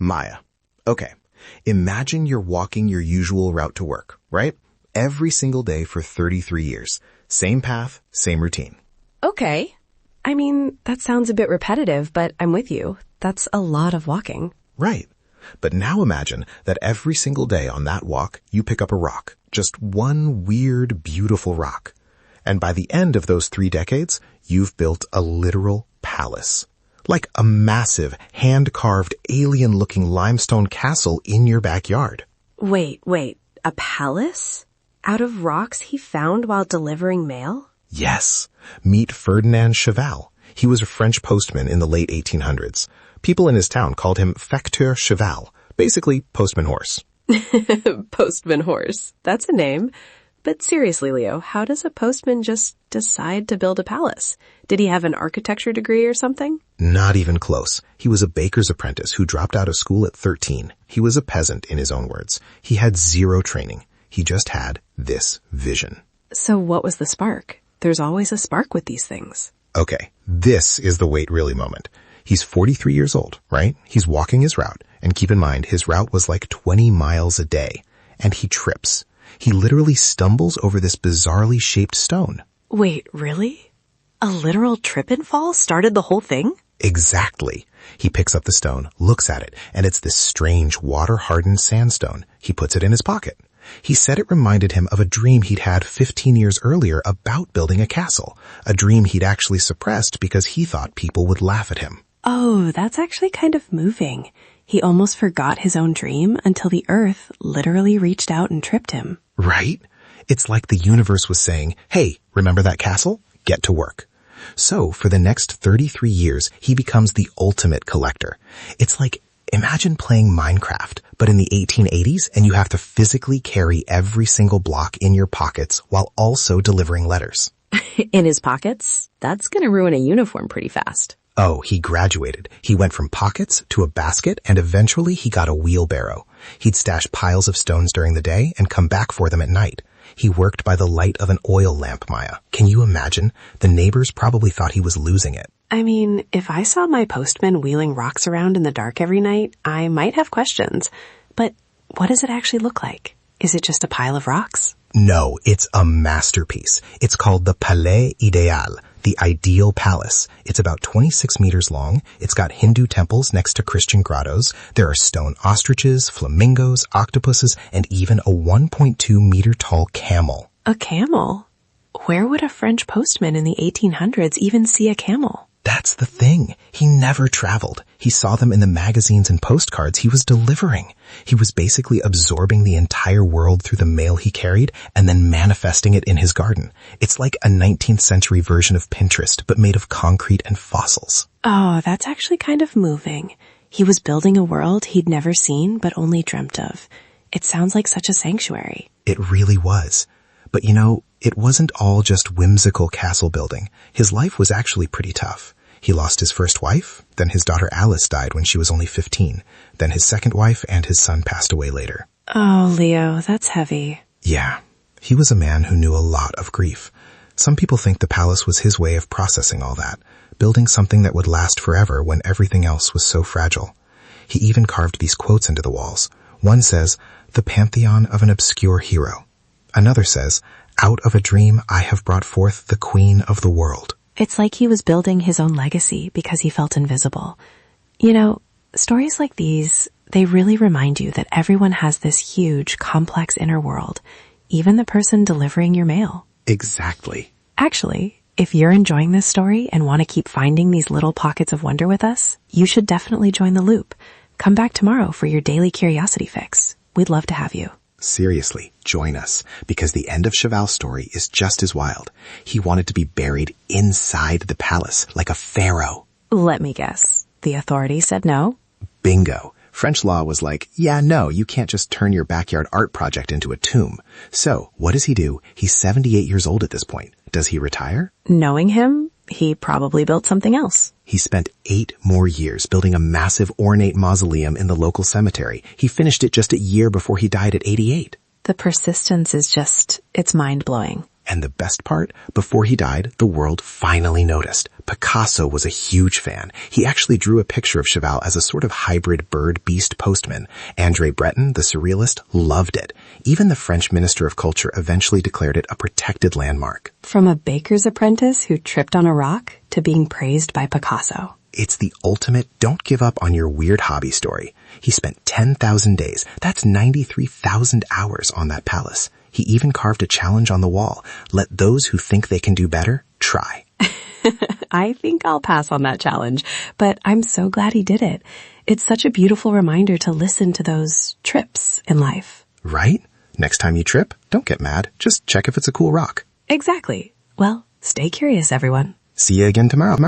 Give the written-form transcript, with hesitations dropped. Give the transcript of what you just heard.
Maya. Okay, imagine you're walking your usual route to work, right? Every single day for 33 years. Same path, same routine. Okay. I mean, that sounds a bit repetitive, but I'm with you. That's a lot of walking. Right. But now imagine that every single day on that walk, you pick up a rock. Just one weird, beautiful rock. And by the end of those 3 decades, you've built a literal palace. Like a massive, hand-carved, alien-looking limestone castle in your backyard. Wait. A palace? Out of rocks he found while delivering mail? Yes. Meet Ferdinand Cheval. He was a French postman in the late 1800s. People in his town called him Facteur Cheval, basically postman horse. Postman horse. That's a name. But seriously, Leo, how does a postman just decide to build a palace? Did he have an architecture degree or something? Not even close. He was a baker's apprentice who dropped out of school at 13. He was a peasant, in his own words. He had 0 training. He just had this vision. So what was the spark? There's always a spark with these things. Okay, this is the wait really moment. He's 43 years old, right? He's walking his route. And keep in mind, his route was like 20 miles a day. And he trips. He literally stumbles over this bizarrely shaped stone. Wait, really? A literal trip and fall started the whole thing? Exactly. He picks up the stone, looks at it, and it's this strange water-hardened sandstone. He puts it in his pocket. He said it reminded him of a dream he'd had 15 years earlier about building a castle, a dream he'd actually suppressed because he thought people would laugh at him. Oh, that's actually kind of moving. He almost forgot his own dream until the earth literally reached out and tripped him. Right? It's like the universe was saying, hey, remember that castle? Get to work. So for the next 33 years, he becomes the ultimate collector. It's like, imagine playing Minecraft, but in the 1880s, and you have to physically carry every single block in your pockets while also delivering letters. In his pockets? That's gonna ruin a uniform pretty fast. Oh, he graduated. He went from pockets to a basket, and eventually he got a wheelbarrow. He'd stash piles of stones during the day and come back for them at night. He worked by the light of an oil lamp, Maya. Can you imagine? The neighbors probably thought he was losing it. I mean, if I saw my postman wheeling rocks around in the dark every night, I might have questions. But what does it actually look like? Is it just a pile of rocks? No, it's a masterpiece. It's called the Palais Idéal, the ideal palace. It's about 26 meters long. It's got Hindu temples next to Christian grottos. There are stone ostriches, flamingos, octopuses, and even a 1.2 meter tall camel. A camel? Where would a French postman in the 1800s even see a camel? That's the thing. He never traveled. He saw them in the magazines and postcards he was delivering. He was basically absorbing the entire world through the mail he carried and then manifesting it in his garden. It's like a 19th century version of Pinterest, but made of concrete and fossils. Oh, that's actually kind of moving. He was building a world he'd never seen but only dreamt of. It sounds like such a sanctuary. It really was. But you know, it wasn't all just whimsical castle building. His life was actually pretty tough. He lost his first wife, then his daughter Alice died when she was only 15. Then his second wife and his son passed away later. Oh, Leo, that's heavy. Yeah, he was a man who knew a lot of grief. Some people think the palace was his way of processing all that, building something that would last forever when everything else was so fragile. He even carved these quotes into the walls. One says, "The pantheon of an obscure hero." Another says, "Out of a dream I have brought forth the queen of the world." It's like he was building his own legacy because he felt invisible. You know, stories like these, they really remind you that everyone has this huge, complex inner world, even the person delivering your mail. Exactly. Actually, if you're enjoying this story and want to keep finding these little pockets of wonder with us, you should definitely join the loop. Come back tomorrow for your daily curiosity fix. We'd love to have you. Seriously, join us, because the end of Cheval's story is just as wild. He wanted to be buried inside the palace, like a pharaoh. Let me guess. The authorities said no? Bingo. French law was like, yeah, no, you can't just turn your backyard art project into a tomb. So, what does he do? He's 78 years old at this point. Does he retire? Knowing him, he probably built something else. He spent 8 more years building a massive ornate mausoleum in the local cemetery. He finished it just a year before he died at 88. The persistence is just, it's mind-blowing. And the best part, before he died, the world finally noticed. Picasso was a huge fan. He actually drew a picture of Cheval as a sort of hybrid bird-beast postman. André Breton, the surrealist, loved it. Even the French Minister of Culture eventually declared it a protected landmark. From a baker's apprentice who tripped on a rock to being praised by Picasso. It's the ultimate don't give up on your weird hobby story. He spent 10,000 days, that's 93,000 hours on that palace. He even carved a challenge on the wall. Let those who think they can do better, try. I think I'll pass on that challenge, but I'm so glad he did it. It's such a beautiful reminder to listen to those trips in life. Right? Next time you trip, don't get mad. Just check if it's a cool rock. Exactly. Well, stay curious, everyone. See you again tomorrow.